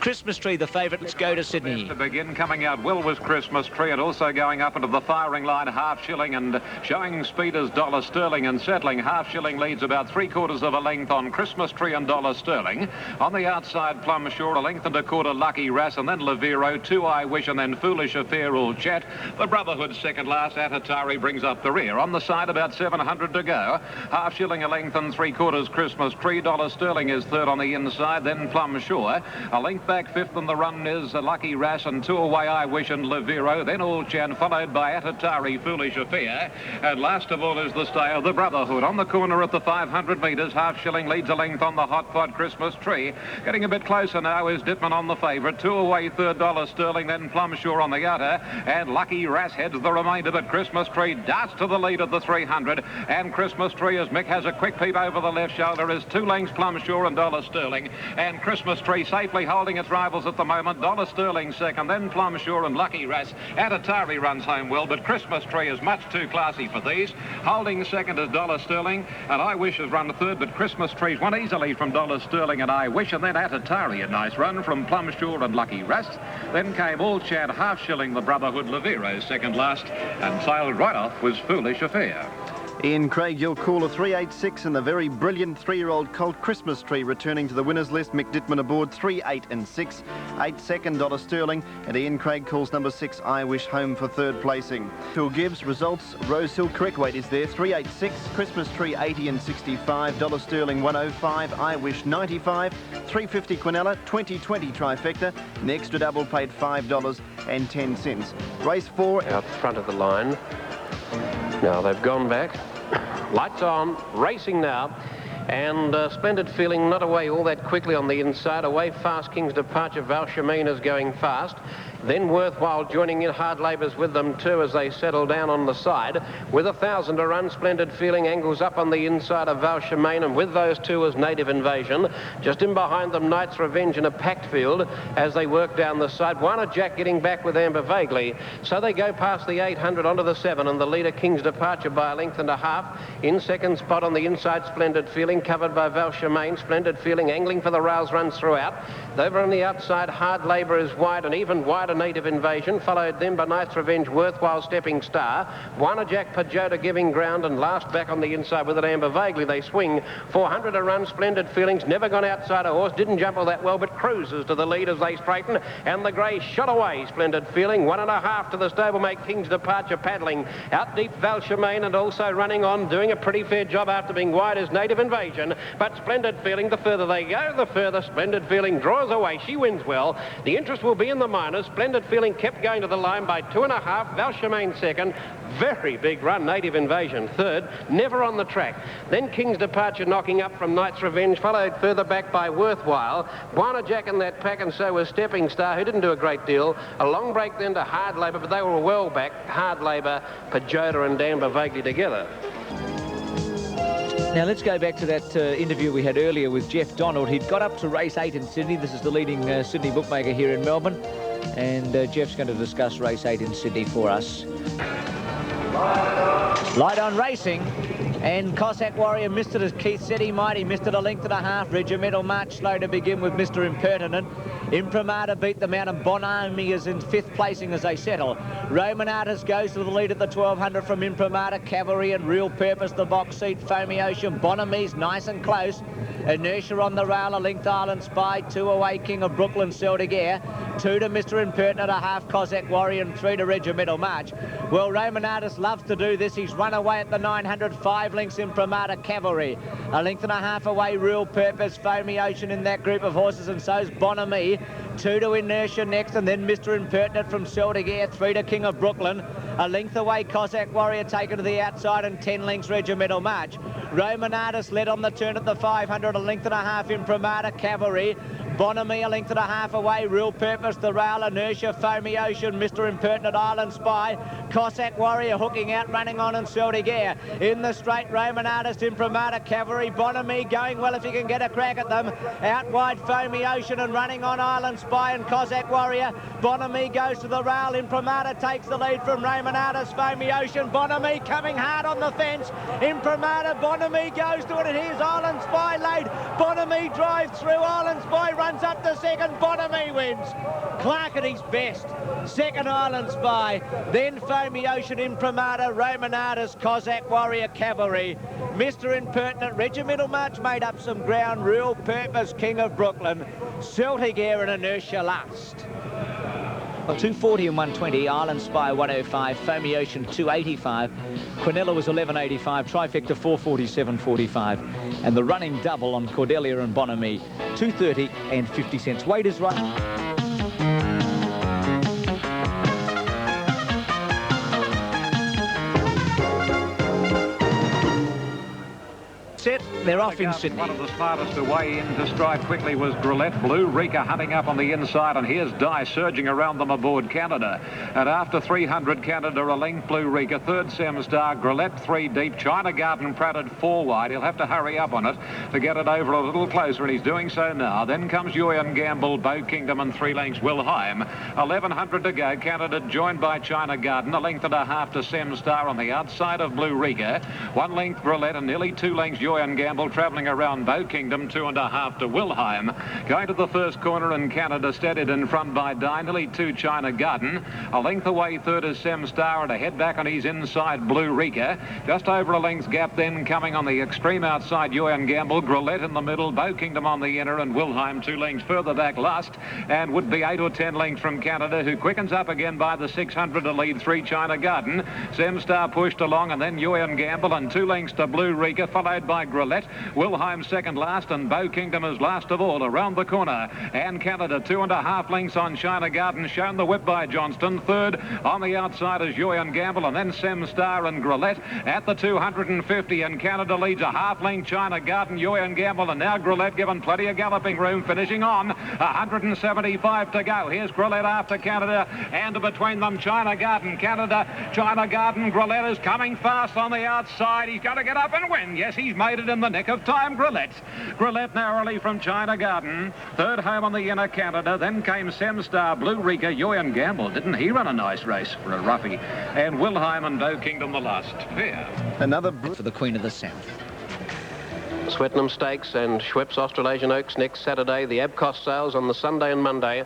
Christmas Tree, the favourite. Let's go to Sydney. To begin, coming out well was Christmas Tree, and also going up into the firing line, Half Shilling, and showing speed as Dollar Sterling, and settling. Half Shilling leads about 3/4 of a length on Christmas Tree and Dollar Sterling. On the outside, Plum Shore, a length and a quarter, Lucky Rass, and then Lavero, Two I Wish, and then Foolish Affair all chat. The Brotherhood second last. Atatari brings up the rear. On the side, about 700 to go. Half Shilling a length and 3/4 Christmas Tree. Dollar Sterling is third on the inside, then Plum Shore. A length back fifth, and the run is Lucky Rass and Two Away I Wish and Lavero, then All Chan, followed by Atatari, Foolish Affair, and last of all is the stay of the Brotherhood. On the corner at the 500 metres, Half Shilling leads a length on the Hot Pot Christmas Tree. Getting a bit closer now is Ditman on the favourite, Two Away third, Dollar Sterling, then Plum Shore on the outer, and Lucky Rass heads the remainder, but Christmas Tree darts to the lead at the 300, and Christmas Tree, as Mick has a quick peep over the left shoulder, is 2 lengths Plum Shore and Dollar Sterling, and Christmas Tree safely holding its rivals at the moment. Dollar Sterling second, then Plum Shore and Lucky Rass. Atatari runs home well, but Christmas Tree is much too classy for these. Holding second is Dollar Sterling, and I Wish has run third, but Christmas Tree's won easily from Dollar Sterling and I Wish, and then Atatari, a nice run from Plum Shore and Lucky Rass. Then came All Chad, Half Shilling, the Brotherhood, Lavero second last, and sailed right off was Foolish Affair. Ian Craig, your caller 386, and the very brilliant 3-year-old colt Christmas Tree returning to the winners list. Mick Dittman aboard 3, 8 and 6. 8 second, Dollar Sterling, and Ian Craig calls number 6 I Wish home for third placing. Phil Gibbs results. Rose Hill Correctweight is there, 386, Christmas Tree 80 and 65, Dollar Sterling 105, I Wish 95, 350 Quinella, 2020 trifecta, and the extra double paid $5.10. Race 4 out front of the line. Now they've gone back. Lights on, racing now, and Splendid Feeling not away all that quickly on the inside. Away fast, King's Departure, Valshameen is going fast. Then Worthwhile joining in, Hard Labour's with them too as they settle down on the side. With 1,000 to run, Splendid Feeling angles up on the inside of Valshameen, and with those two is Native Invasion. Just in behind them, Knight's Revenge in a packed field as they work down the side. Wana Jack getting back with Amber Vaguely. So they go past the 800 onto the 7, and the leader, King's Departure, by a length and a half. In second spot on the inside, Splendid Feeling, covered by Valshameen. Splendid Feeling angling for the rails, runs throughout. Over on the outside, Hard Labour is wide, and even wider Native Invasion, followed then by Knight's Revenge, Worthwhile, Stepping Star, Wana Jack, Pajota giving ground, and last back on the inside with it, Amber Vaguely. They swing 400 to run. Splendid Feelings never gone outside a horse, didn't jump all that well, but cruises to the lead as they straighten, and the grey shot away. Splendid Feeling 1.5 to the stablemate, King's Departure paddling out deep. Valshameen, and also running on, doing a pretty fair job after being wide as Native Invasion, but Splendid Feeling, the further they go, the further Splendid Feeling draws away. She wins well. The interest will be in the minors. Splendid Feeling kept going to the line by 2.5. Valshameen second. Very big run. Native Invasion third. Never on the track. Then King's Departure knocking up from Knight's Revenge, followed further back by Worthwhile. Wana Jack in that pack, and so was Stepping Star, who didn't do a great deal. A long break then to Hard Labour, but they were well back. Hard Labour, Pajota and Amber Vaguely together. Now let's go back to that interview we had earlier with Jeff Donald. He'd got up to race 8 in Sydney. This is the leading Sydney bookmaker here in Melbourne. And Jeff's going to discuss race 8 in Sydney for us. Light on racing. And Cossack Warrior missed it, as Keith said he might. He missed it a length and a half. Regimental March slow to begin with Mr. Impertinent. Imprimatur beat them out, and Bonami is in 5th placing as they settle. Roman Artist goes to the lead at the 1200 from Imprimatur. Cavalry and Real Purpose, the box seat. Foamy Ocean, Bonami's nice and close. Inertia on the rail, a length Island Spy. 2 away, King of Brooklyn, Celtic Air. 2 to Mr. Impertinent, a half Cossack Warrior, and 3 to Regimental March. Well, Roman Artist loves to do this. He's run away at the 900, 5 lengths Imprimatur, Cavalry. A length and a half away, Real Purpose, Foamy Ocean in that group of horses, and so's Bonami. 2 to Inertia next, and then Mr. Impertinent from Celtic Air. 3 to King of Brooklyn. A length away, Cossack Warrior taken to the outside, and 10 lengths Regimental March. Roman Artist led on the turn at the 500, a length and a half Imprimatur, Cavalry. Bonami a length and a half away, Real Purpose, the rail, Inertia, Foamy Ocean, Mr. Impertinent, Island Spy, Cossack Warrior hooking out, running on, and Celtic Air. In the straight, Roman Artist, Imprimatur, Cavalry, Bonami going well if he can get a crack at them. Out wide, Foamy Ocean, and running on, Island Spy and Cossack Warrior. Bonami goes to the rail, Imprimatur takes the lead from Roman Artist, Foamy Ocean. Bonami coming hard on the fence. Imprimatur, Bonami goes to it, and here's Island Spy late. Bonami drives through, Island Spy runs up to second. Bonamy wins. Clark at his best. Second, Island Spy. Then Foamy Ocean, Imprimatur, Romanardus, Cossack Warrior, Cavalry. Mr. Impertinent, Regimental March made up some ground. Real Purpose, King of Brooklyn. Celtic Air and Inertia last. 240 and 120, Island Spy 105, Foamy Ocean 285, Quinella was 1185, Trifecta 447.45, and the running double on Cordelia and Bonamy 230 and 50 cents. Weight is right. They're off in Sydney. One of the smartest away in to stride quickly was Grillette. Blue Rika hunting up on the inside, and here's Dye surging around them aboard Canada. And after 300, Canada a length, Blue Rika. Third, Sem Star. Grillette 3 deep. China Garden Pratted 4 wide. He'll have to hurry up on it to get it over a little closer, and he's doing so now. Then comes Yuan Gamble, Bow Kingdom, and 3 lengths Wilhelm. 1100 to go. Canada joined by China Garden. A length and a half to Sem Star on the outside of Blue Rika. 1 length Grillette and nearly 2 lengths Yuan Gamble. Travelling around Bow Kingdom, 2.5 to Wilhelm. Going to the first corner, and Canada steadied in front by Dye, nearly 2 China Garden. A length away, third is Sem Star, and a head back on his inside, Blue Rika. Just over a length's gap then coming on the extreme outside, Yuan Gamble. Grillette in the middle, Bow Kingdom on the inner, and Wilhelm 2 lengths further back last, and would be 8 or 10 lengths from Canada, who quickens up again by the 600 to lead 3 China Garden. Sem Star pushed along, and then Yuan Gamble, and 2 lengths to Blue Rika, followed by Grillette. Wilhelm second last, and Bow Kingdom is last of all around the corner. And Canada 2.5 lengths on China Garden, shown the whip by Johnston. Third on the outside is Yuan Gamble, and then Sem Star and Grillette at the 250, and Canada leads a half length China Garden, Yuan Gamble, and now Grillette given plenty of galloping room, finishing on 175 to go. Here's Grillette after Canada, and between them China Garden. Canada, China Garden, Grillette is coming fast on the outside. He's got to get up and win. Yes, he's made it in the nick of time. Grillette narrowly from China Garden. Third home on the inner, Canada. Then came Sem Star, Blue Rika, Yuan Gamble. Didn't he run a nice race for a roughie? And Wilhelm and Bow Kingdom the last pair. Another For the Queen of the South. Swettenham Stakes and Schweppes Australasian Oaks next Saturday. The Abcos sales on the Sunday and Monday.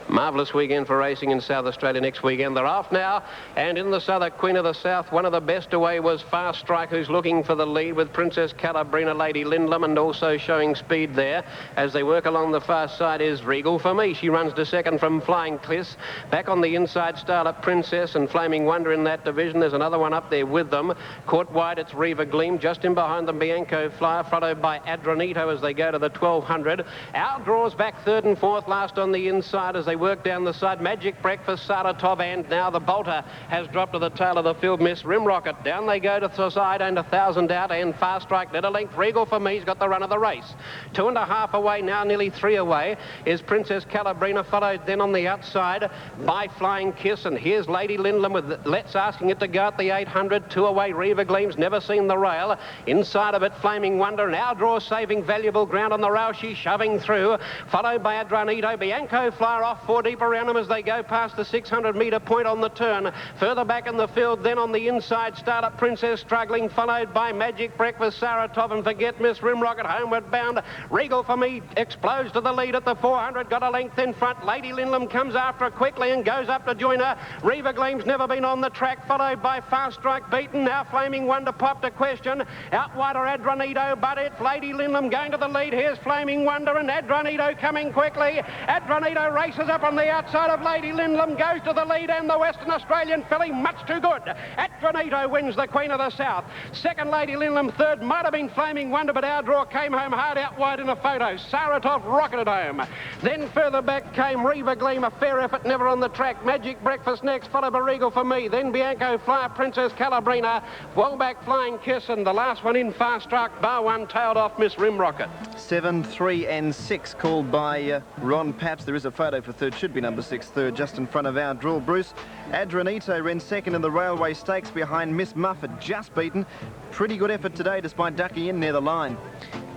Marvellous weekend for racing in South Australia next weekend. They're off now, and in the Southern Queen of the South, one of the best away was Fast Strike, who's looking for the lead with Princess Calabrina, Lady Lindlam, and also showing speed there. As they work along the far side is Regal for Me. She runs to second from Flying Cliffs. Back on the inside, Startup Princess and Flaming Wonder in that division. There's another one up there with them. Caught wide, it's Reva Gleam. Just in behind them, Bianco Flyer, followed by Adranito as they go to the 1200. Outdraws back third and fourth, last on the inside as they work down the side. Magic Breakfast, Saratov, and now the Bolter has dropped to the tail of the field. Miss Rimrocket. Down they go to the side, and 1,000 out, and Fast Strike led a length. Regal for Me's got the run of the race. 2.5 away, now nearly 3 away, is Princess Calabrina, followed then on the outside by Flying Kiss, and here's Lady Lindlam with Let's asking it to go at the 800. 2 away, Reva Gleam's never seen the rail. Inside of it, Flaming Wonder, and Outdraw saving valuable ground on the rail. She's shoving through, followed by Adranito. Bianco Flyer off 4 deep around them as they go past the 600-metre point on the turn. Further back in the field, then on the inside, Startup Princess struggling, followed by Magic Breakfast, Saratov, and Forget Miss Rimrocket homeward bound. Regal for Me explodes to the lead at the 400, got a length in front. Lady Lindlam comes after her quickly and goes up to join her. Reva Gleam's never been on the track, followed by Fast Strike beaten. Now Flaming Wonder popped a question. Out wider Adranito, but it's Lady Lindlam going to the lead. Here's Flaming Wonder and Adranito coming quickly. Adranito races up on the outside of Lady Lindlam, goes to the lead, and the Western Australian filly much too good. Adranito wins the Queen of the South. Second, Lady Lindlam. Third might have been Flaming Wonder, but Outdraw came home hard out wide in a photo. Saratov rocketed home. Then further back came Reva Gleam, a fair effort, never on the track. Magic Breakfast next, followed by Regal for Me. Then Bianco Flyer, Princess Calabrina, well back Flying Kiss, and the last one in Fast Strike, bar one, tailed off Miss Rimrocket. 7, 3 and 6 called by Ron Paps. There is a photo for third, should be number 6 third, just in front of our draw. Bruce, Adranito ran second in the Railway Stakes behind Miss Muffet, just beaten. Pretty good effort today despite ducking in near the line.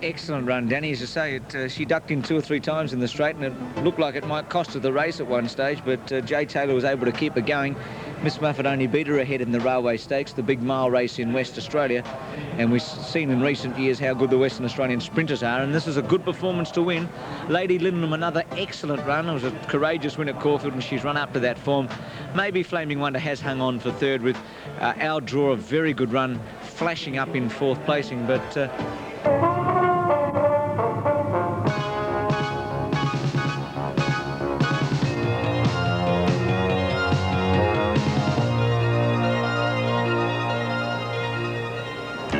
Excellent run, Danny. As I say, she ducked in 2 or 3 times in the straight, and it looked like it might cost her the race at one stage, but Jay Taylor was able to keep her going. Miss Muffet only beat her ahead in the Railway Stakes, the big mile race in West Australia. And we've seen in recent years how good the Western Australian sprinters are, and this is a good performance to win. Lady Lindholm, another excellent run. It was a courageous win at Caulfield, and she's run up to that form. Maybe Flaming Wonder has hung on for third with Our Draw, a very good run, flashing up in fourth placing, but...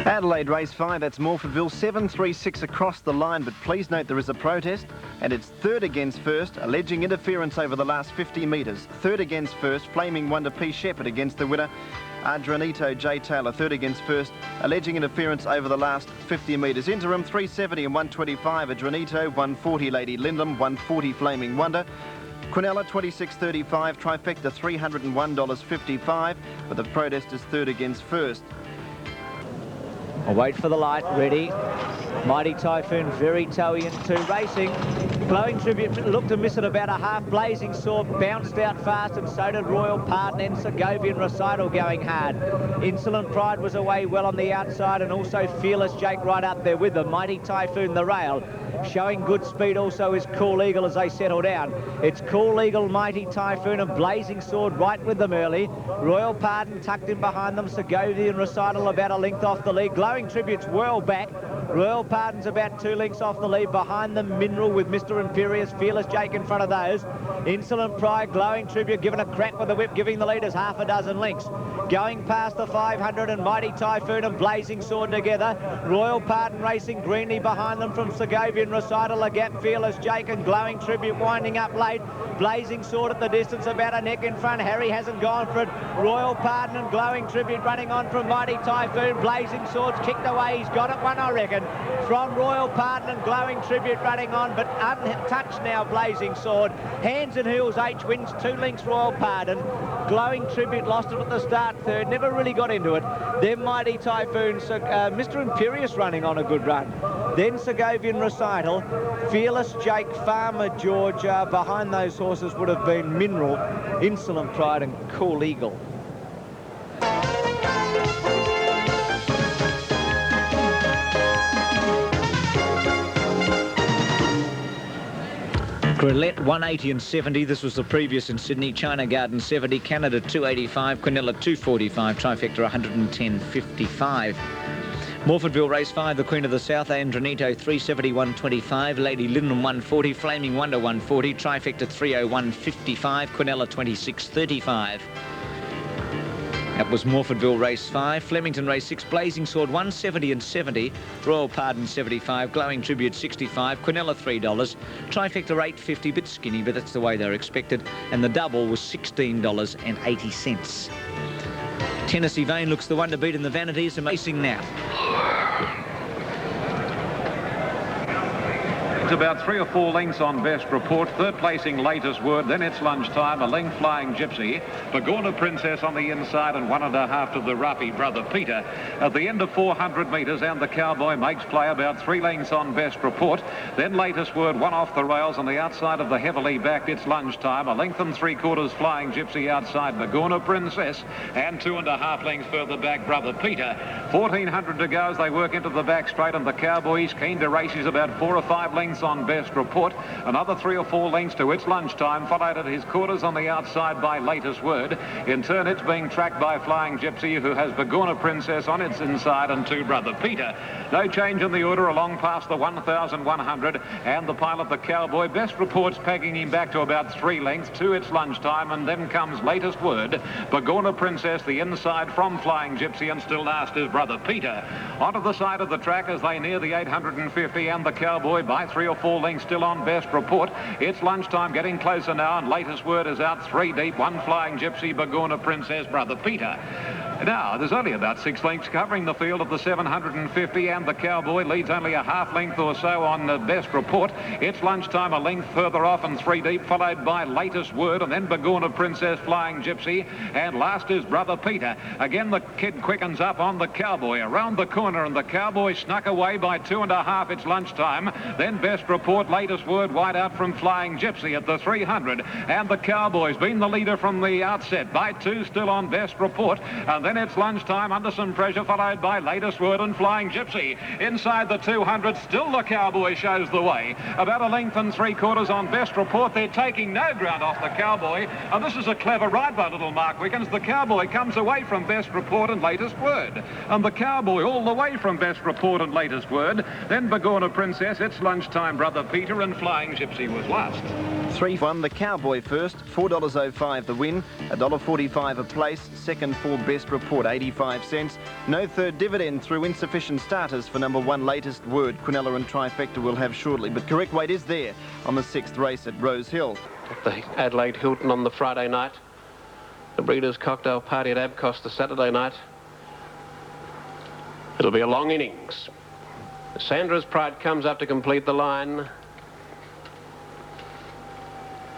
Adelaide race 5, that's Morfordville, 7.36 across the line, but please note there is a protest, and it's third against first, alleging interference over the last 50 metres. Third against first, Flaming Wonder P. Shepherd against the winner, Adranito J. Taylor. Third against first, alleging interference over the last 50 metres. Interim 370 and 125, Adranito, 140 Lady Lindholm, 140 Flaming Wonder. Quinella 26.35, trifecta $301.55, but the protest is third against first. I'll wait for the light, ready. Mighty Typhoon, very towy into racing. Glowing Tribute looked to miss it about a half. Blazing Sword bounced out fast, and so did Royal Pardon and Segovian Recital going hard. Insolent Pride was away well on the outside, and also Fearless Jake right up there with them. Mighty Typhoon, the rail. Showing good speed also is Cool Eagle as they settle down. It's Cool Eagle, Mighty Typhoon and Blazing Sword right with them early. Royal Pardon tucked in behind them. Segovian Recital about a length off the lead. Glowing Tribute's well back. Royal Pardon's about 2 lengths off the lead. Behind them, Mineral with Mr. Imperious, Fearless Jake in front of those. Insolent Pride, Glowing Tribute giving a crack with the whip, giving the leaders half a dozen lengths. Going past the 500 and Mighty Typhoon and Blazing Sword together. Royal Pardon racing greenly behind them from Segovian Recital, a gap, Fearless Jake and Glowing Tribute winding up late. Blazing Sword at the distance, about a neck in front. Harry hasn't gone for it. Royal Pardon and Glowing Tribute running on from Mighty Typhoon. Blazing Sword's kicked away. He's got it one, I reckon, from Royal Pardon and Glowing Tribute running on, but untouched now, Blazing Sword. Hands and Heels H wins 2 lengths Royal Pardon. Glowing Tribute lost it at the start third, never really got into it. Then Mighty Typhoon, Mr. Imperious running on a good run. Then Segovian Recital, Fearless Jake, Farmer George. Behind those horses would have been Mineral, Insolent Pride and Cool Eagle. Grilette 180 and 70. This was the previous in Sydney. China Garden 70. Canada 285. Quinella 245. Trifecta 110.55. Morfordville race 5, the Queen of the South, Andronito 370, 125, Lady Lindholm 140, Flaming Wonder 140, Trifecta 301.55, Quinella 26.35. That was Morfordville race 5. Flemington race 6, Blazing Sword 170 and 70, Royal Pardon 75, Glowing Tribute 65, Quinella $3, Trifecta 8.50, bit skinny, but that's the way they're expected, and the double was $16.80. Tennessee Vane looks the one to beat in the Vanities and racing now. It's about 3 or 4 lengths on Best Report. Third placing Latest Word. Then it's Lunchtime. A length Flying Gypsy. Bagorna Princess on the inside and 1.5 to the Ruffy Brother Peter. At the end of 400 metres, and the Cowboy makes play about 3 lengths on Best Report. Then Latest Word, 1 off the rails on the outside of the heavily backed It's Lunchtime. A length and 3/4 Flying Gypsy outside Bagorna Princess. And 2.5 lengths further back Brother Peter. 1,400 to go as they work into the back straight, and the Cowboys keen to race. He's about 4 or 5 lengths on Best Report. Another 3 or 4 lengths to It's Lunchtime, followed at his quarters on the outside by Latest Word. In turn, it's being tracked by Flying Gypsy, who has Bagorna Princess on its inside and 2 Brother Peter. No change in the order along past the 1,100, and the pilot, the Cowboy. Best Report's pegging him back to about 3 lengths to It's Lunchtime, and then comes Latest Word. Bagorna Princess, the inside from Flying Gypsy, and still last is Brother Peter. Onto the side of the track as they near the 850, and the Cowboy by 3 or 4 lengths still on Best Report. It's Lunchtime getting closer now, and Latest Word is out 3 deep. 1 Flying Gypsy, Bagorna Princess, Brother Peter. Now, there's only about 6 lengths covering the field of the 750, and the Cowboy leads only a half length or so on Best Report. It's lunchtime a length further off and 3 deep, followed by Latest Word, and then Bagorna Princess, Flying Gypsy, and last is Brother Peter. Again, the kid quickens up on the Cowboy. Around the corner, and the Cowboy snuck away by 2.5. It's lunchtime. Then Best Report, Latest Word, wide out from Flying Gypsy at the 300, and the Cowboy's been the leader from the outset by 2 still on Best Report, and then it's lunchtime under some pressure, followed by Latest Word and Flying Gypsy. Inside the 200, still the Cowboy shows the way. About a length and 3/4 on Best Report. They're taking no ground off the Cowboy, and this is a clever ride by little Mark Wiggins. The Cowboy comes away from Best Report and Latest Word, and the Cowboy all the way from Best Report and Latest Word. Then Bagorna Princess, it's lunchtime, Brother Peter, and Flying Gypsy was last. 3-1, the Cowboy first, $4.05 the win, $1.45 a place. Second for Best Report, 85 cents. No third dividend through insufficient starters for number 1, Latest Word. Quinella and Trifecta will have shortly, but correct weight is there on the 6th race at Rose Hill. At the Adelaide Hilton on the Friday night. The Breeders' Cocktail Party at Abcos the Saturday night. It'll be a long innings. Sandra's Pride comes up to complete the line.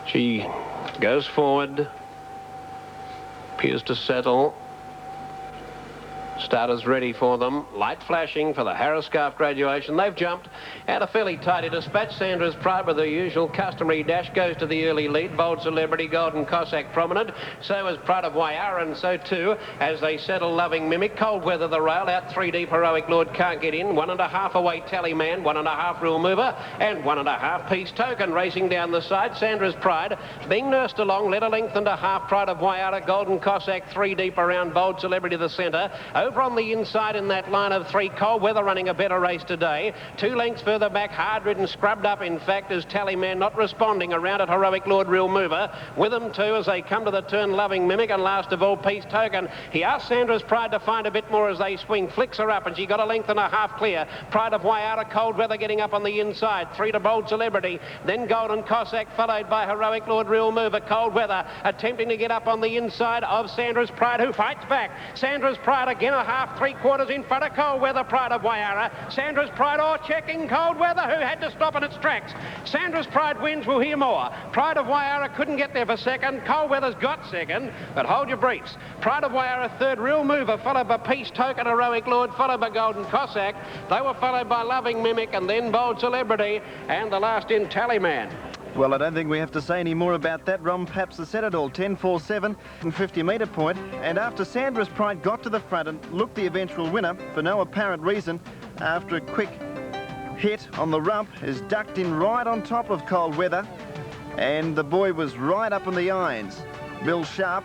She goes forward, appears to settle. Starters ready for them. Light flashing for the Harris Scarf graduation. They've jumped out a fairly tidy dispatch. Sandra's Pride with the usual customary dash goes to the early lead. Bold Celebrity, Golden Cossack prominent. So is Pride of Waiara, and so too as they settle Loving Mimic. Cold Weather the rail out 3 deep. Heroic Lord can't get in. 1.5 away Tallyman. 1.5 Rule Mover, and 1.5 Peace Token racing down the side. Sandra's Pride being nursed along. Led a length and a half. Pride of Waiara, Golden Cossack 3 deep around Bold Celebrity the centre. Over on the inside in that line of 3, Cold Weather running a better race today. 2 lengths further back, hard ridden, scrubbed up in fact, as Tallyman not responding around at Heroic Lord, Real Mover. With them too as they come to the turn, Loving Mimic, and last of all Peace Token. He asked Sandra's Pride to find a bit more as they swing. Flicks her up and she got a length and a half clear. Pride of Waiara, Cold Weather getting up on the inside. 3 to Bold Celebrity, then Golden Cossack followed by Heroic Lord, Real Mover. Cold Weather attempting to get up on the inside of Sandra's Pride, who fights back. Sandra's Pride again a half, 3/4 in front of Cold Weather. Pride of Waiara. Sandra's Pride, checking Cold Weather, who had to stop in its tracks. Sandra's Pride wins, we'll hear more. Pride of Waiara couldn't get there for second. Cold Weather's got second, but hold your briefs. Pride of Waiara third, Real Mover, followed by Peace Token, Heroic Lord, followed by Golden Cossack. They were followed by Loving Mimic, and then Bold Celebrity, and the last in Tallyman. Well, I don't think we have to say any more about that. Ron Paps has said it all. 10.47 and 50-metre point. And after Sandra's Pride got to the front and looked the eventual winner, for no apparent reason, after a quick hit on the rump, is ducked in right on top of Cold Weather. And the boy was right up in the irons, Bill Sharp,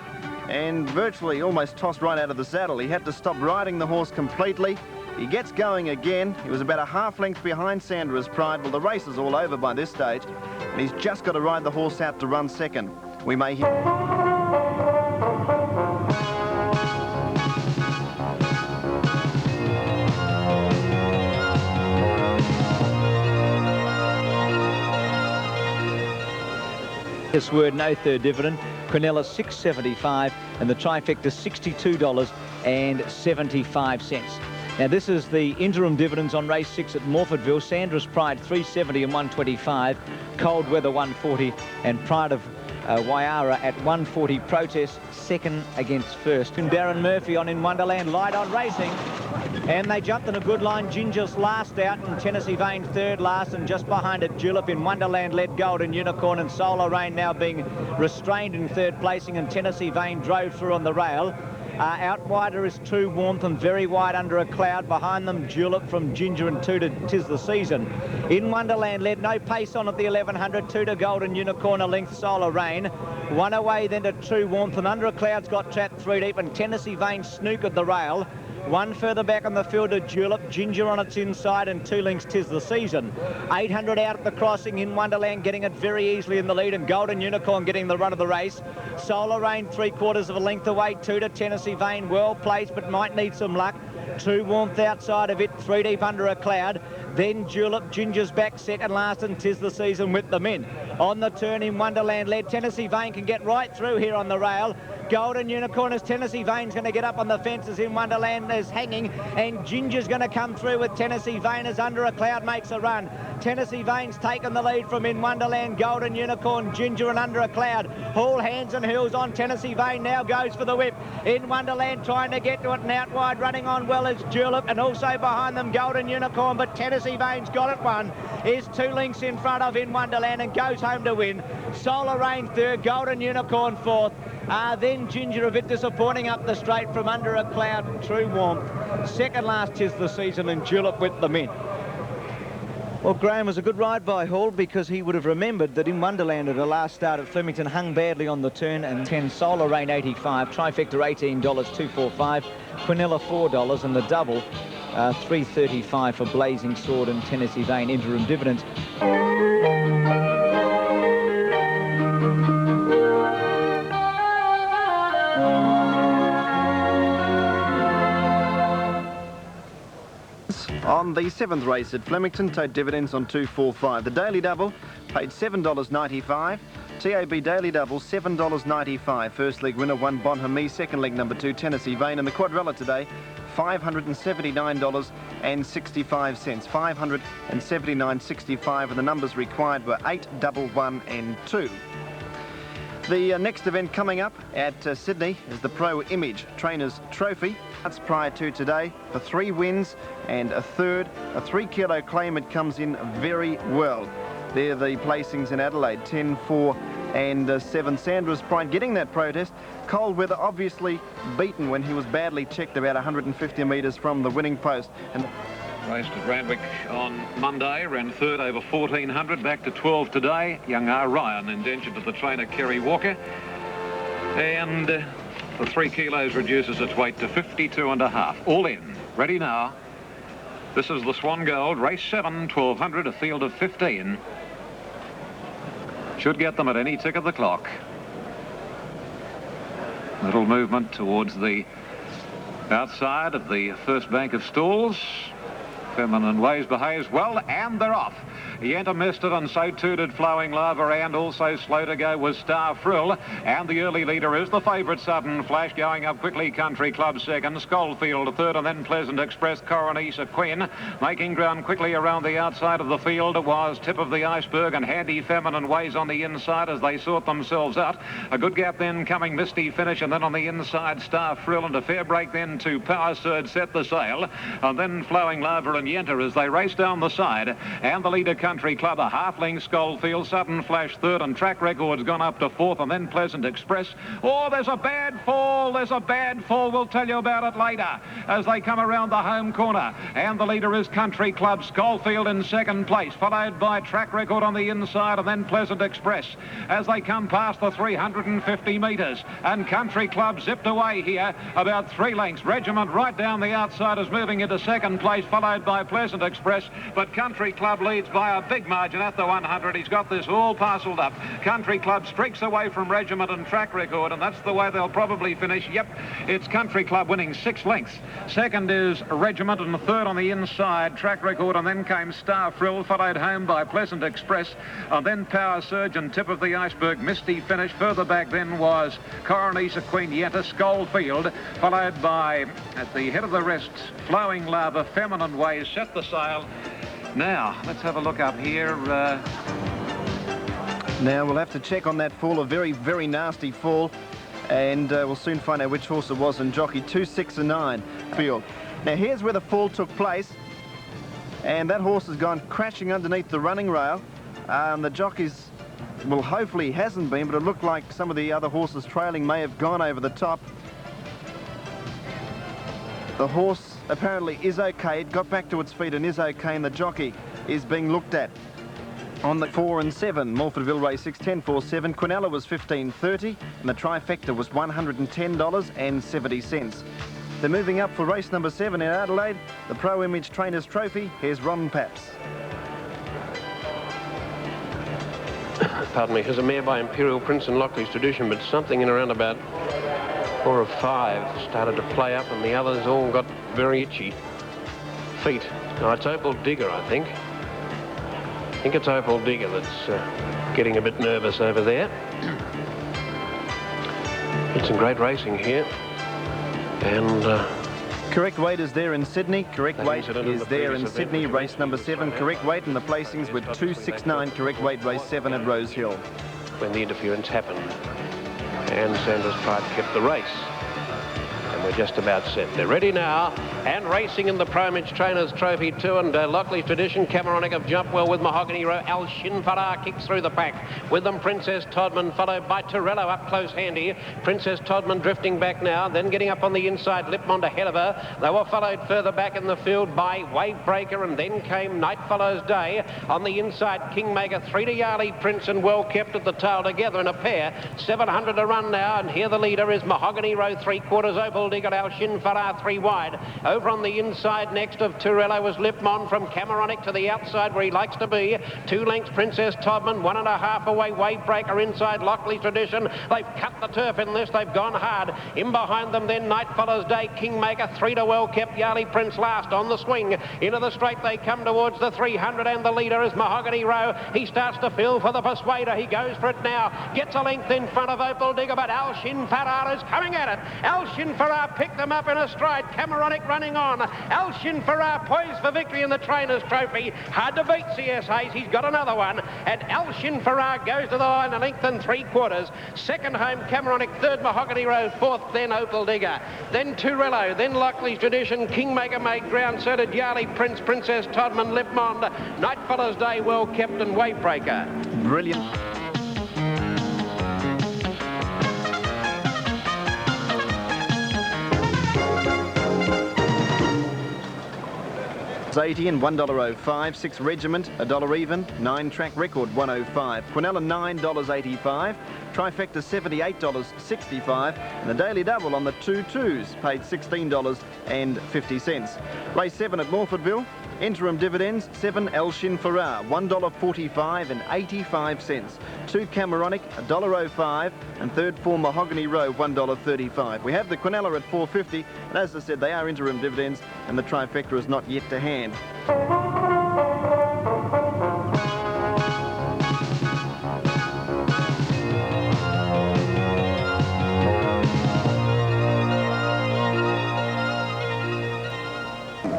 and virtually almost tossed right out of the saddle. He had to stop riding the horse completely. He gets going again. He was about a half length behind Sandra's Pride. Well, the race is all over by this stage, and he's just got to ride the horse out to run second. We may hear... This word, no third dividend. Quinella $6.75, and the Trifecta $62.75. Now this is the interim dividends on race 6 at Morfordville. Sandra's Pride $3.70 and $1.25, Cold Weather $1.40, and Pride of Waiara at $1.40. Protest second against first. And Darren Murphy on In Wonderland, light on racing, and they jumped in a good line. Ginger's last out, and Tennessee Vane third last, and just behind it Julep. In Wonderland led Golden Unicorn, and Solar Rain now being restrained in third placing, and Tennessee Vane drove through on the rail. Out wider is True Warmth, and very wide under a cloud. Behind them, Julep from Ginger, and 2 to Tis the Season. In Wonderland led, no pace on at the 1100, 2 to Golden Unicorn, a length Solar Rain. 1 away then to True Warmth, and under a cloud's got trapped 3 deep, and Tennessee Vane snookered the rail. 1 further back on the field to Julep, Ginger on its inside, and 2 lengths Tis the Season. 800 out at the crossing. In Wonderland getting it very easily in the lead, and Golden Unicorn getting the run of the race. Solar Rain 3/4 of a length away, 2 to Tennessee Vane, well placed but might need some luck. True Warmth outside of it, 3 deep under a cloud. Then Julep, Ginger's back second last, and 'Tis the Season with them in. On the turn, In Wonderland led, Tennessee Vane can get right through here on the rail. Golden Unicorn as Tennessee Vane's going to get up on the fences. In Wonderland is hanging, and Ginger's going to come through with Tennessee Vane as Under a Cloud makes a run. Tennessee Vane's taken the lead from In Wonderland, Golden Unicorn, Ginger and Under a Cloud. All hands and heels on Tennessee Vane now goes for the whip. In Wonderland trying to get to it and out wide, running on well is Julep, and also behind them Golden Unicorn, but Tennessee Vane's got it one. Is 2 lengths in front of In Wonderland and goes home to win. Solar Rain third, Golden Unicorn fourth. Then Ginger a bit disappointing up the straight from Under a Cloud, True Warmth. Second last tis the season, and Julep with them in. Well, Graham, was a good ride by Hall because he would have remembered that In Wonderland at the last start at Flemington hung badly on the turn, and 10 Solar Rain 85, Trifecta $18, 245, Quinella $4, and the double $3.35 for Blazing Sword and Tennessee Vane interim dividends. On the 7th race at Flemington, tote dividends on 245. The Daily Double paid $7.95. TAB Daily Double $7.95. First leg winner, 1 Bonhomie. Second leg number 2 Tennessee Vane. And the quadrilla today, $579.65. $579.65, and the numbers required were 8, 1, 1 and 2. The next event coming up at Sydney is the Pro Image Trainers Trophy. That's prior to today for 3 wins and a third. A 3 kilo claim. It comes in very well. They're the placings in Adelaide, 10, 4 and 7. Sandra's Pride getting that protest. Cold weather obviously beaten when he was badly checked about 150 metres from the winning post. And Raced at Randwick on Monday, ran third over 1400, back to 12 today. Young R. Ryan indentured to the trainer Kerry Walker. And the 3 kilos reduces its weight to 52.5. All in. Ready now. This is the Swan Gold, race 7, 1200, a field of 15. Should get them at any tick of the clock. Little movement towards the outside of the first bank of stalls. Feminine Ways behaves well, and they're off. Yenta missed it, and so too did Flowing Lava, and also slow to go was Star Frill. And the early leader is the favourite Sudden Flash, going up quickly. Country Club second, Schofield third, and then Pleasant Express, Coronisa Queen. Making ground quickly around the outside of the field was Tip of the Iceberg and Handy Feminine Ways on the inside as they sort themselves out. A good gap then coming Misty Finish, and then on the inside Star Frill, and a fair break then to Power Surge set the sail, and then Flowing Lava and Yenta as they race down the side. And the leader Country Club, a half-length Schofield, Sudden Flash third, and Track Record's gone up to fourth, and then Pleasant Express. Oh, there's a bad fall. There's a bad fall. We'll tell you about it later as they come around the home corner. And the leader is Country Club, Schofield in second place, followed by Track Record on the inside, and then Pleasant Express as they come past the 350 metres. And Country Club zipped away here about 3 lengths. Regiment right down the outside is moving into second place, followed by Pleasant Express, but Country Club leads by a big margin at the 100. He's got this all parcelled up. Country Club streaks away from Regiment and Track Record, and that's the way they'll probably finish. Yep, it's Country Club winning 6 lengths. Second is Regiment, and the third on the inside, Track Record, and then came Star Frill, followed home by Pleasant Express, and then Power Surge and Tip of the Iceberg, Misty Finish. Further back then was Coronisa Queen, Yenta, Schofield, followed by, at the head of the rest, Flowing Lava, Feminine Ways, set the sail. Now, let's have a look up here. Now we'll have to check on that fall, a very, very nasty fall, and we'll soon find out which horse it was in jockey 2, 6 and 9 field. Now here's where the fall took place, and that horse has gone crashing underneath the running rail. The jockey's, well, hopefully hasn't been, but it looked like some of the other horses trailing may have gone over the top. The horse apparently is okay. It got back to its feet and is okay, and the jockey is being looked at. On the 4 and 7, Morfordville race 6, 10-4-7. Quinella was $15.30, and the trifecta was $110.70. They're moving up for race number 7 in Adelaide, the Pro Image Trainers Trophy. Here's Ron Paps. Pardon me, here's a mare by Imperial Prince and Lockley's Tradition, but something in around about 4 or 5 started to play up, and the others all got very itchy feet. Oh, it's Opal Digger, I think. I think it's Opal Digger that's getting a bit nervous over there. It's some great racing here. And Correct Weight is there in Sydney. Correct That Weight incident in is the there in previous event, Sydney, which race number 7. Correct Weight, and the placings were 269. Correct Weight, race 7 at Rose Hill. when the interference happened. And Sanders Pride kept the race. And we're just about set. They're ready now and racing in the Primage Trainers Trophy too. And Lockley's Tradition, Cameronic have jumped well with Mahogany Row. Al Shinfarah kicks through the pack. With them Princess Todman, followed by Torello up close handy. Princess Todman drifting back now, then getting up on the inside. Lipmond ahead of her. They were followed further back in the field by Wavebreaker, and then came Night Follows Day. On the inside, Kingmaker, 3 to Yarley Prince, and well kept at the tail together in a pair. 700 to run now, and here the leader is Mahogany Row, 3/4 Opal Digger. Al Shinfarah 3 wide. Over on the inside next of Torello was Lipmond from Cameronic to the outside where he likes to be. 2 lengths Princess Todman, 1.5 away Wavebreaker inside Lockley's Tradition. They've cut the turf in this, they've gone hard. In behind them then Night Follows Day, Kingmaker, 3 to well kept Yarley Prince last on the swing. Into the straight they come towards the 300, and the leader is Mahogany Row. He starts to feel for the Persuader. He goes for it now. Gets a length in front of Opal Digger, but Al Shinfarah is coming at it. Al Shinfarah picked them up in a stride. Cameronic running on. Al Shinfarah poised for victory in the Trainers Trophy. Hard to beat CS Hayes. He's got another one. And Al Shinfarah goes to the line, a length and 3/4. Second home Cameronic, third Mahogany Row, fourth then Opal Digger. Then Torello, then Lockley's Tradition. Kingmaker made ground, so did Yarley Prince, Princess Todman, Lipmond. Night Follows Day, well kept, and Wavebreaker. Brilliant. $80 and $1.05. 6 Regiment, $1 even. 9 Track Record, $1.05. Quinella, $9.85. Trifecta, $78.65. And the Daily Double on the 2 twos paid $16.50. Race 7 at Morfordville. Interim dividends, 7 El Shinfarah, $1.45 and 85 cents. 2 Cameronic, $1.05, and third for Mahogany Row, $1.35. We have the Quinella at $4.50, and as I said, they are interim dividends, and the trifecta is not yet to hand.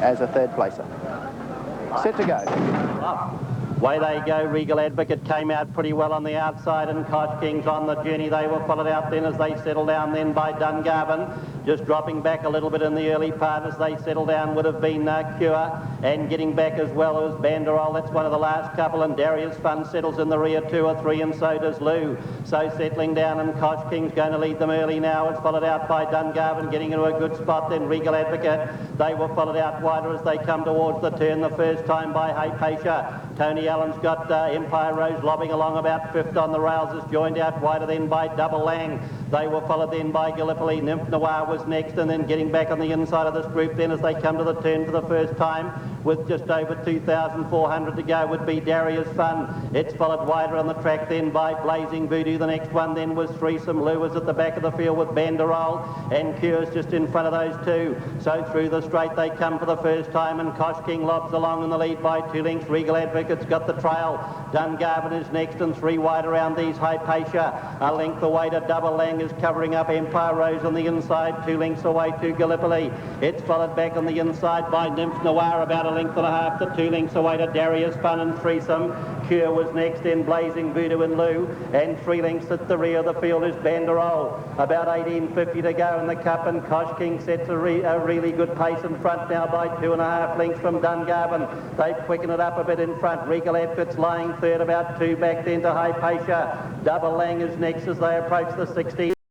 As a third placer. Set to go. Way they go. Regal Advocate came out pretty well on the outside, and Koch King's on the journey. They were followed out then as they settled down then by Dungarvan. Just dropping back a little bit in the early part as they settle down would have been Cure, and getting back as well as Banderol. That's one of the last couple, and Darius Fun settles in the rear 2 or 3, and so does Lou. So settling down, and Koch King's going to lead them early now. It's followed out by Dungarvan, getting into a good spot. Then Regal Advocate. They were followed out wider as they come towards the turn the first time by Hypatia. Tony Allen's got Empire Rose lobbing along about 5th on the rails, is joined out wider then by Double Lang. They were followed then by Gallipoli. Nymph Noir was next, and then getting back on the inside of this group then as they come to the turn for the first time with just over 2,400 to go would be Darius Fun. It's followed wider on the track then by Blazing Voodoo. The next one then was Threesome. Lou was at the back of the field with Banderol, and Cure's just in front of those 2. So through the straight they come for the first time, and Koch King lobs along in the lead by 2 lengths. Regal Advocate's got the trail. Dungarvan is next, and 3 wide around these. Hypatia a length away to Double Lang is covering up Empire Rose on the inside, 2 lengths away to Gallipoli. It's followed back on the inside by Nymph Noir, about a length and a half to 2 lengths away to Darius Fun and Threesome. Cure was next in Blazing Voodoo and Lou, and 3 lengths at the rear of the field is Banderol. About 18.50 to go in the cup, and Koch King sets a really good pace in front now by 2.5 lengths from Dungarvan. They've quickened it up a bit in front. Regal Advocate's lying third, about 2 back then to Hypatia. Double Lang is next as they approach the 16.